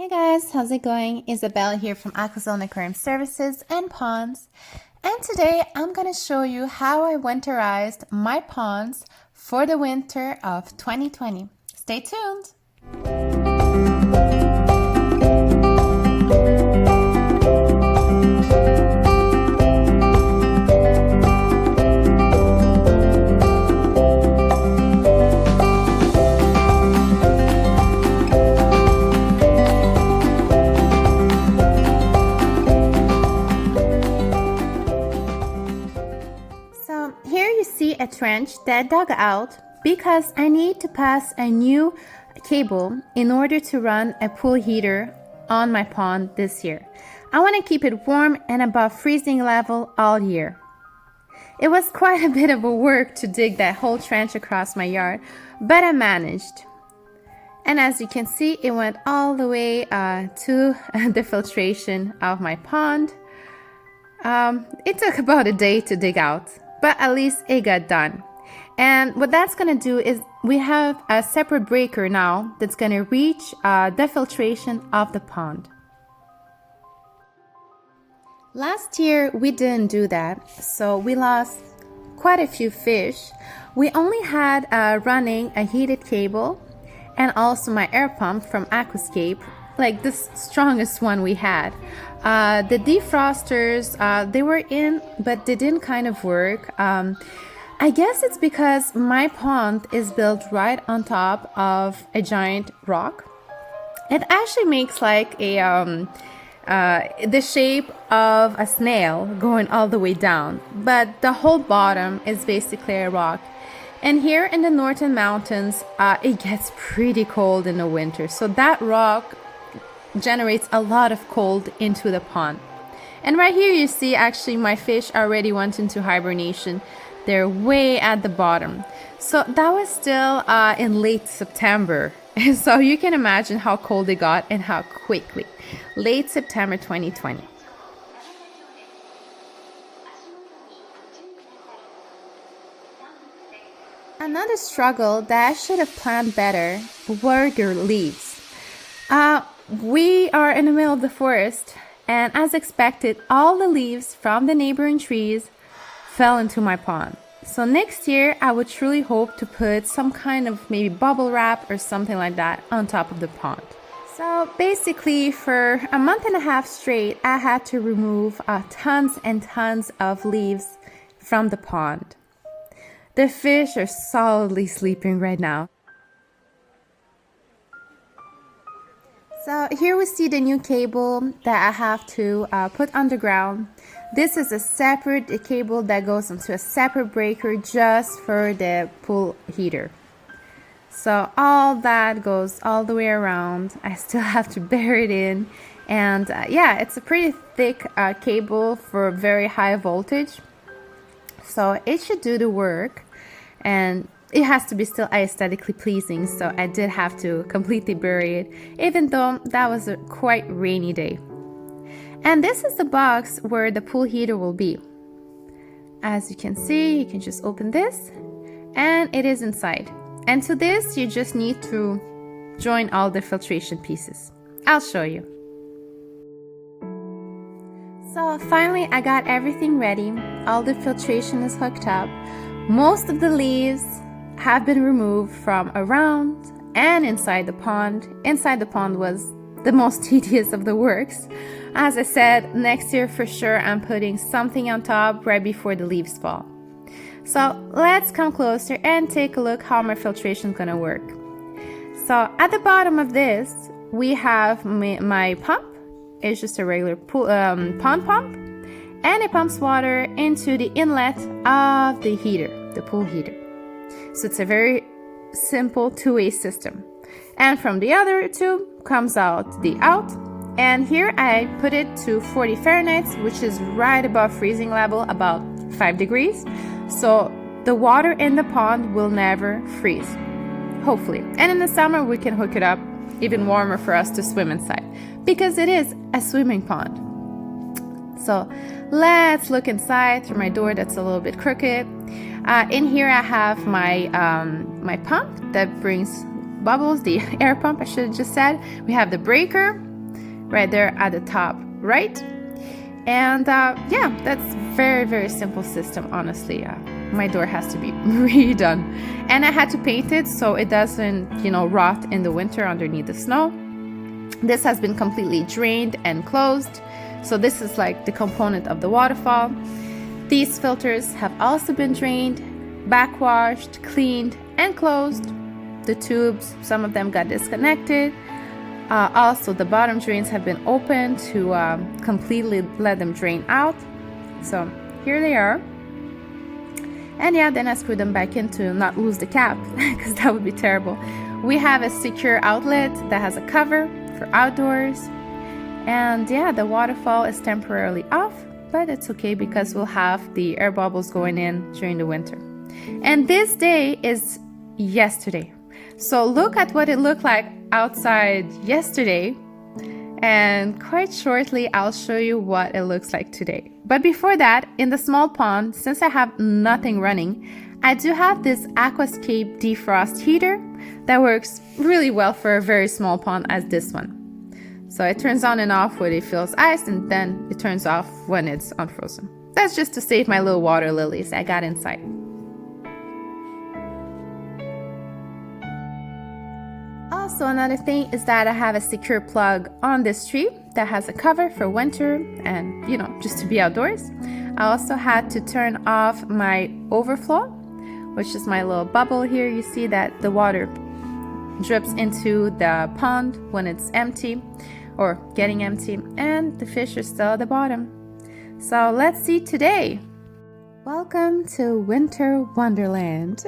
Hey guys, how's it going? Isabel here from AquaZone Aquarium Services and Ponds. And today I'm going to show you how I winterized my ponds for the winter of 2020. Stay tuned! Here you see a trench that I dug out because I need to pass a new cable in order to run a pool heater on my pond this year. I want to keep it warm and above freezing level all year. It was quite a bit of a work to dig that whole trench across my yard, but I managed. And as you can see, it went all the way to the filtration of my pond. It took about a day to dig out, but at least it got done. And what that's going to do is we have a separate breaker now that's going to reach the filtration of the pond. Last year we didn't do that, so we lost quite a few fish. We only had running a heated cable and also my air pump from Aquascape, like the strongest one we had. The defrosters, they were in, but they didn't kind of work. I guess it's because my pond is built right on top of a giant rock. It actually makes like a the shape of a snail going all the way down, but the whole bottom is basically a rock. And here in the northern mountains, it gets pretty cold in the winter, so that rock generates a lot of cold into the pond. And right here you see actually my fish already went into hibernation. They're way at the bottom. So that was still in late September. So you can imagine how cold it got and how quickly. Late September 2020. Another struggle that I should have planned better were the leaves. We are in the middle of the forest, and as expected, all the leaves from the neighboring trees fell into my pond. So next year, I would truly hope to put some kind of maybe bubble wrap or something like that on top of the pond. So basically, for a month and a half straight, I had to remove tons and tons of leaves from the pond. The fish are solidly sleeping right now. So here we see the new cable that I have to put underground. This is a separate cable that goes into a separate breaker just for the pool heater. So all that goes all the way around. I still have to bury it in. And yeah, it's a pretty thick cable for very high voltage. So it should do the work. And it has to be still aesthetically pleasing, so I did have to completely bury it, even though that was a quite rainy day. And this is the box where the pool heater will be. As you can see, you can just open this, and it is inside. And to this, you just need to join all the filtration pieces. I'll show you. So finally, I got everything ready. All the filtration is hooked up. Most of the leaves have been removed from around and inside the pond. Inside the pond was the most tedious of the works. As I said, next year for sure I'm putting something on top right before the leaves fall. So let's come closer and take a look how my filtration is gonna work. So at the bottom of this, we have my pump. It's just a regular pond pump, and it pumps water into the inlet of the heater, the pool heater. So it's a very simple two-way system. And from the other tube comes out the out. And here I put it to 40 Fahrenheit, which is right above freezing level, about 5 degrees. So the water in the pond will never freeze, hopefully. And in the summer we can hook it up even warmer for us to swim inside, because it is a swimming pond. So let's look inside through my door that's a little bit crooked. In here I have my my pump that brings bubbles, the air pump I should have just said. We have the breaker right there at the top, right? And yeah, that's very, very simple system, honestly. My door has to be redone. And I had to paint it so it doesn't, rot in the winter underneath the snow. This has been completely drained and closed. So this is like the component of the waterfall. These filters have also been drained, backwashed, cleaned, and closed. The tubes, some of them got disconnected. Also, the bottom drains have been opened to completely let them drain out. So here they are. And yeah, then I screw them back in to not lose the cap, because that would be terrible. We have a secure outlet that has a cover for outdoors. And yeah, the waterfall is temporarily off, but it's okay because we'll have the air bubbles going in during the winter. And this day is yesterday. So look at what it looked like outside yesterday, and quite shortly I'll show you what it looks like today. But before that, in the small pond, since I have nothing running, I do have this AquaZone defrost heater that works really well for a very small pond as this one. So it turns on and off when it feels ice, and then it turns off when it's unfrozen. That's just to save my little water lilies I got inside. Also, another thing is that I have a secure plug on this tree that has a cover for winter and, just to be outdoors. I also had to turn off my overflow, which is my little bubble here. You see that the water drips into the pond when it's empty or getting empty, and the fish are still at the bottom. So let's see today. Welcome to Winter Wonderland.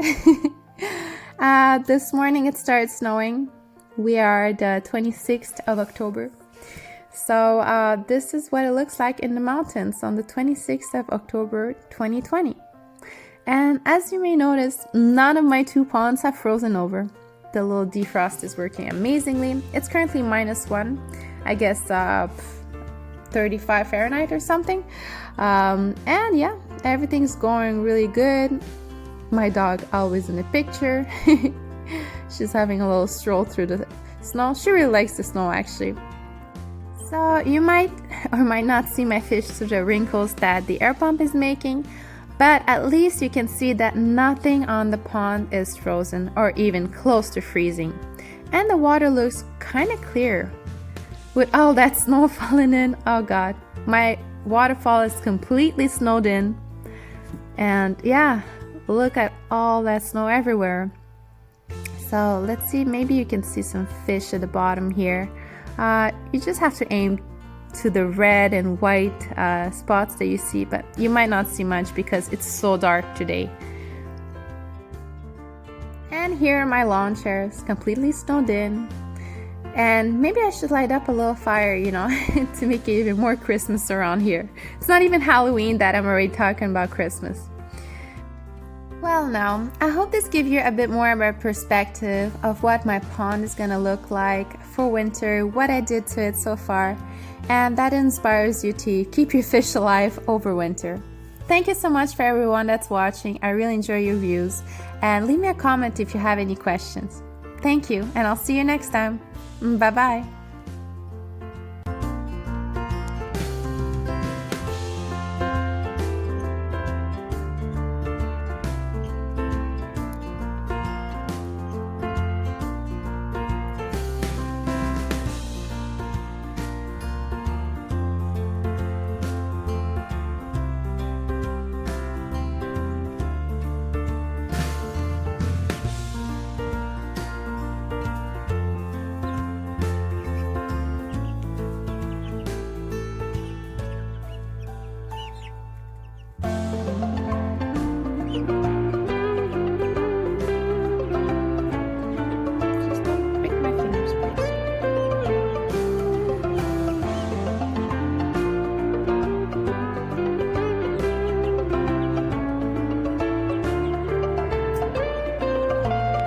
This morning it started snowing. We are the 26th of October. So this is what it looks like in the mountains on the 26th of October 2020. And as you may notice, none of my 2 ponds have frozen over. The little defrost is working amazingly. It's currently -1, I guess 35 Fahrenheit or something. And yeah, everything's going really good. My dog always in the picture. She's having a little stroll through the snow. She really likes the snow, actually. So you might or might not see my fish through the wrinkles that the air pump is making, but at least you can see that nothing on the pond is frozen or even close to freezing. And the water looks kind of clear. With all that snow falling in, oh God, my waterfall is completely snowed in. And yeah, look at all that snow everywhere. So let's see, maybe you can see some fish at the bottom here. You just have to aim to the red and white spots that you see, but you might not see much because it's so dark today. And here are my lawn chairs, completely snowed in. And maybe I should light up a little fire, to make it even more Christmas around here. It's not even Halloween that I'm already talking about Christmas. Well, now, I hope this gives you a bit more of a perspective of what my pond is gonna look like for winter, what I did to it so far, and that inspires you to keep your fish alive over winter. Thank you so much for everyone that's watching. I really enjoy your views, and leave me a comment if you have any questions. Thank you, and I'll see you next time. Bye-bye.